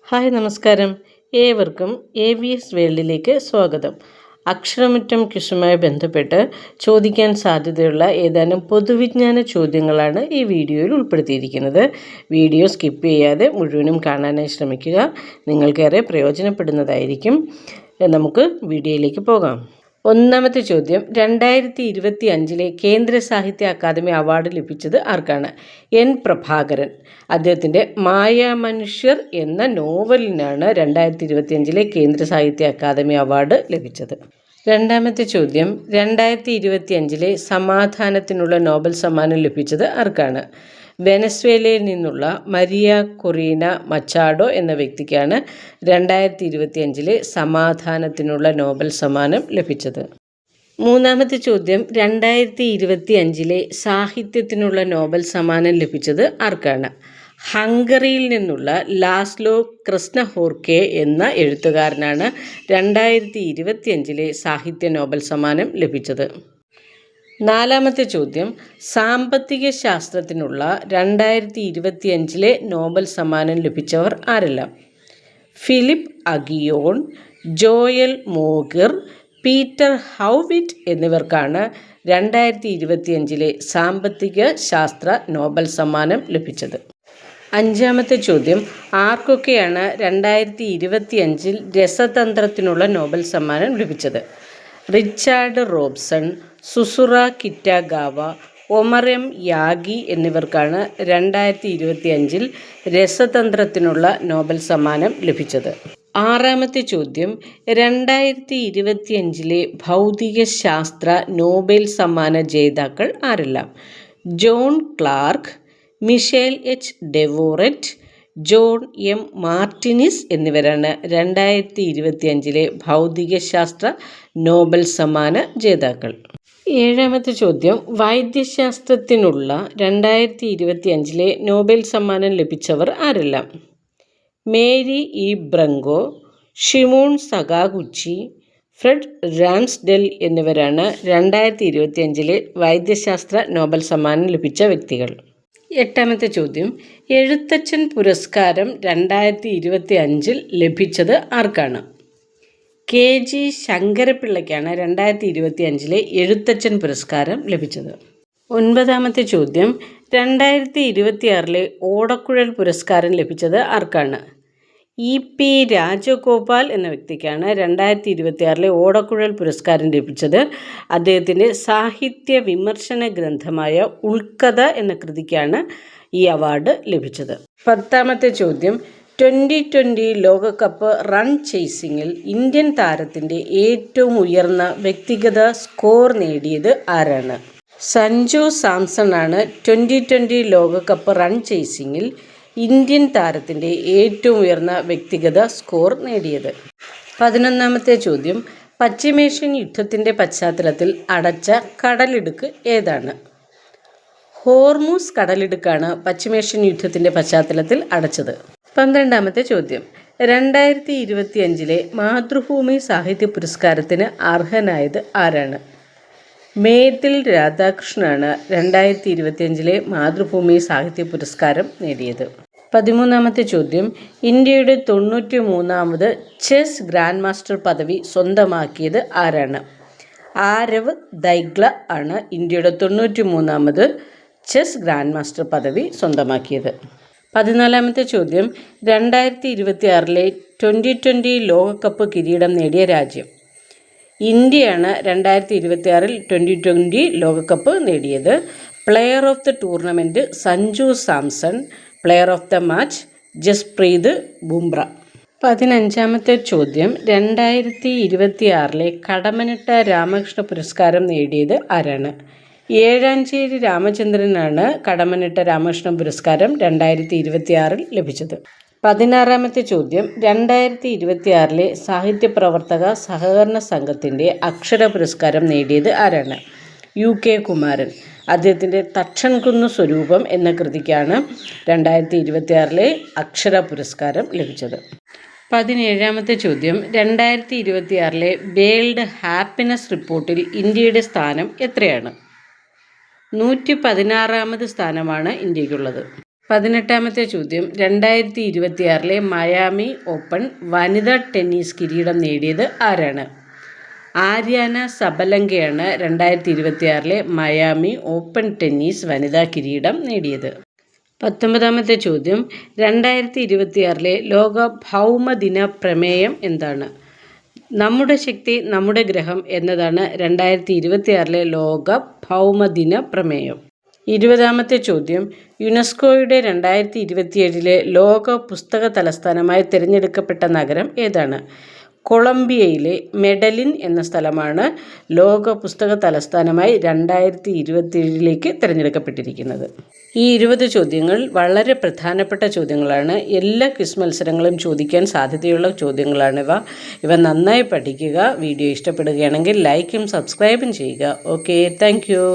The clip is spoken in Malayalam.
ഹായ് നമസ്കാരം. ഏവർക്കും AVS വേൾഡിലേക്ക് സ്വാഗതം. അക്ഷരമുറ്റം ക്വിസുമായി ബന്ധപ്പെട്ട് ചോദിക്കാൻ സാധ്യതയുള്ള ഏതാനും പൊതുവിജ്ഞാന ചോദ്യങ്ങളാണ് ഈ വീഡിയോയിൽ ഉൾപ്പെടുത്തിയിരിക്കുന്നത്. വീഡിയോ സ്കിപ്പ് ചെയ്യാതെ മുഴുവനും കാണാനായി ശ്രമിക്കുക. നിങ്ങൾക്കേറെ പ്രയോജനപ്പെടുന്നതായിരിക്കും. നമുക്ക് വീഡിയോയിലേക്ക് പോകാം. ഒന്നാമത്തെ ചോദ്യം, 2025 കേന്ദ്ര സാഹിത്യ അക്കാദമി അവാർഡ് ലഭിച്ചത് ആർക്കാണ്? N. പ്രഭാകരൻ. അദ്ദേഹത്തിൻ്റെ മായാമനുഷ്യർ എന്ന നോവലിനാണ് 2025 കേന്ദ്ര സാഹിത്യ അക്കാദമി അവാർഡ് ലഭിച്ചത്. രണ്ടാമത്തെ ചോദ്യം, 2025 സമാധാനത്തിനുള്ള നോബൽ സമ്മാനം ലഭിച്ചത് ആർക്കാണ്? വെനസ്വേലയിൽ നിന്നുള്ള മരിയ കൊറീന മച്ചാഡോ എന്ന വ്യക്തിക്കാണ് 2025 സമാധാനത്തിനുള്ള നോബൽ സമ്മാനം ലഭിച്ചത്. മൂന്നാമത്തെ ചോദ്യം, 2025 സാഹിത്യത്തിനുള്ള നോബൽ സമ്മാനം ലഭിച്ചത് ആർക്കാണ്? ഹംഗറിയിൽ നിന്നുള്ള ലാസ്ലോ ക്രിസ്നഹോർക്കെ എന്ന എഴുത്തുകാരനാണ് 2025 സാഹിത്യ നോബൽ സമ്മാനം ലഭിച്ചത്. നാലാമത്തെ ചോദ്യം, സാമ്പത്തിക ശാസ്ത്രത്തിനുള്ള 2025 നോബൽ സമ്മാനം ലഭിച്ചവർ ആരെല്ലാം? ഫിലിപ്പ് അഗിയോൺ, ജോയൽ മോഗർ, പീറ്റർ ഹൗവിറ്റ് എന്നിവർക്കാണ് 2025 സാമ്പത്തിക ശാസ്ത്ര നോബൽ സമ്മാനം ലഭിച്ചത്. അഞ്ചാമത്തെ ചോദ്യം, ആർക്കൊക്കെയാണ് 2025 രസതന്ത്രത്തിനുള്ള നോബൽ സമ്മാനം ലഭിച്ചത്? Richard Robson, Susumu Kitagawa, Omar M Yaghi എന്നിവർക്കാണ് 2025 രസതന്ത്രത്തിനുള്ള നോബൽ സമ്മാനം ലഭിച്ചത്. ആറാമത്തെ ചോദ്യം, 2025 ഭൗതിക ശാസ്ത്ര നോബൽ സമ്മാന ജേതാക്കൾ ആരെല്ലാം? John Clarke, Michel H Devoret, John M Martinis എന്നിവരാണ് 2025 ഭൗതിക ശാസ്ത്ര നോബൽ സമ്മാന ജേതാക്കൾ. ഏഴാമത്തെ ചോദ്യം, വൈദ്യശാസ്ത്രത്തിനുള്ള 2025 നോബൽ സമ്മാനം ലഭിച്ചവർ ആരെല്ലാം? Mary E ബ്രങ്കോ, Shimon സകാഗുച്ചി, Fred Ramsdell എന്നിവരാണ് 2025 വൈദ്യശാസ്ത്ര നോബൽ സമ്മാനം ലഭിച്ച വ്യക്തികൾ. എട്ടാമത്തെ ചോദ്യം, എഴുത്തച്ഛൻ പുരസ്കാരം 2025 ലഭിച്ചത് ആർക്കാണ്? KG ശങ്കരപ്പിള്ളയ്ക്കാണ് 2025 എഴുത്തച്ഛൻ പുരസ്കാരം ലഭിച്ചത്. ഒൻപതാമത്തെ ചോദ്യം, 2026 ഓടക്കുഴൽ പുരസ്കാരം ലഭിച്ചത് ആർക്കാണ്? EP രാജഗോപാൽ എന്ന വ്യക്തിക്കാണ് 2026 ഓടക്കുഴൽ പുരസ്കാരം ലഭിച്ചത്. അദ്ദേഹത്തിൻ്റെ സാഹിത്യ വിമർശന ഗ്രന്ഥമായ ഉൾക്കഥ എന്ന കൃതിക്കാണ് ഈ അവാർഡ് ലഭിച്ചത്. പത്താമത്തെ ചോദ്യം, 2020 ലോകകപ്പ് റൺ ചേസിങ്ങിൽ ഇന്ത്യൻ താരത്തിൻ്റെ ഏറ്റവും ഉയർന്ന വ്യക്തിഗത സ്കോർ നേടിയത് ആരാണ്? സഞ്ജു സാംസൺ ആണ് 2020 ലോകകപ്പ് റൺ ചേസിങ്ങിൽ ഇന്ത്യൻ താരത്തിൻ്റെ ഏറ്റവും ഉയർന്ന വ്യക്തിഗത സ്കോർ നേടിയത്. 11ാമത്തെ ചോദ്യം, പശ്ചിമേഷ്യൻ യുദ്ധത്തിൻ്റെ പശ്ചാത്തലത്തിൽ അടച്ച കടലിടുക്ക് ഏതാണ്? ഹോർമൂസ് കടലിടുക്കാണ് പശ്ചിമേഷ്യൻ യുദ്ധത്തിൻ്റെ പശ്ചാത്തലത്തിൽ അടച്ചത്. 12ാമത്തെ ചോദ്യം, 2025 മാതൃഭൂമി സാഹിത്യ പുരസ്കാരത്തിന് അർഹനായത് ആരാണ്? മേതിൽ രാധാകൃഷ്ണനാണ് 2025 മാതൃഭൂമി സാഹിത്യ പുരസ്കാരം നേടിയത്. 13ാമത്തെ ചോദ്യം, ഇന്ത്യയുടെ 93ാമത് ചെസ് ഗ്രാൻഡ് മാസ്റ്റർ പദവി സ്വന്തമാക്കിയത് ആരാണ്? ആരവ് ദൈഗ്ല ആണ് ഇന്ത്യയുടെ 93ാമത് ചെസ് ഗ്രാൻഡ് മാസ്റ്റർ പദവി സ്വന്തമാക്കിയത്. 14ാമത്തെ ചോദ്യം, 2026 2020 ലോകകപ്പ് കിരീടം നേടിയ രാജ്യം? ഇന്ത്യയാണ് 2026 2020 ലോകകപ്പ് നേടിയത്. Player of the tournament Sanju Samson, player of the match Jasprit Bumrah. 15ാമത്തെ ചോദ്യം, 2026 കടമ്മനിട്ട രാമകൃഷ്ണ പുരസ്കാരം നേടിയത് ആരാണ്? ഏഴാഞ്ചേരി രാമചന്ദ്രനാണ് കടമ്മനിട്ട രാമകൃഷ്ണ പുരസ്കാരം 2026 ലഭിച്ചത്. 16ാമത്തെ ചോദ്യം, 2026 സാഹിത്യ പ്രവർത്തക സഹകരണ സംഘത്തിൻ്റെ അക്ഷര പുരസ്കാരം നേടിയത് ആരാണ്? UK കുമാരൻ. അദ്ദേഹത്തിൻ്റെ തക്ഷൻകുന്ന് സ്വരൂപം എന്ന കൃതിക്കാണ് 2026 അക്ഷര പുരസ്കാരം ലഭിച്ചത്. 17ാമത്തെ ചോദ്യം, 2026 വേൾഡ് ഹാപ്പിനെസ് റിപ്പോർട്ടിൽ ഇന്ത്യയുടെ സ്ഥാനം എത്രയാണ്? 116ാമത് സ്ഥാനമാണ് ഇന്ത്യക്കുള്ളത്. 18ാമത്തെ ചോദ്യം 2026 മയാമി ഓപ്പൺ വനിതാ ടെന്നീസ് കിരീടം നേടിയത് ആരാണ്? ആര്യാന സബലങ്കയാണ് 2026 മയാമി ഓപ്പൺ ടെന്നീസ് വനിതാ കിരീടം നേടിയത്. 19ാമത്തെ ചോദ്യം 2026 ലോക ഭൗമദിന പ്രമേയം എന്താണ്? നമ്മുടെ ശക്തി നമ്മുടെ ഗ്രഹം എന്നതാണ് 2026 ലോക ഭൗമദിന പ്രമേയം. 20ാമത്തെ ചോദ്യം യുനെസ്കോയുടെ 2027 ലോക പുസ്തക തലസ്ഥാനമായി തിരഞ്ഞെടുക്കപ്പെട്ട നഗരം ഏതാണ്? കൊളംബിയയിലെ മെഡലിൻ എന്ന സ്ഥലമാണ് ലോക പുസ്തക തലസ്ഥാനമായി 2027 തിരഞ്ഞെടുക്കപ്പെട്ടിരിക്കുന്നത്. ഈ 20 ചോദ്യങ്ങൾ വളരെ പ്രധാനപ്പെട്ട ചോദ്യങ്ങളാണ്. എല്ലാ ക്വിസ് മത്സരങ്ങളും ചോദിക്കാൻ സാധ്യതയുള്ള ചോദ്യങ്ങളാണിവ. ഇവ നന്നായി പഠിക്കുക. വീഡിയോ ഇഷ്ടപ്പെടുകയാണെങ്കിൽ ലൈക്കും സബ്സ്ക്രൈബും ചെയ്യുക. Okay, thank you.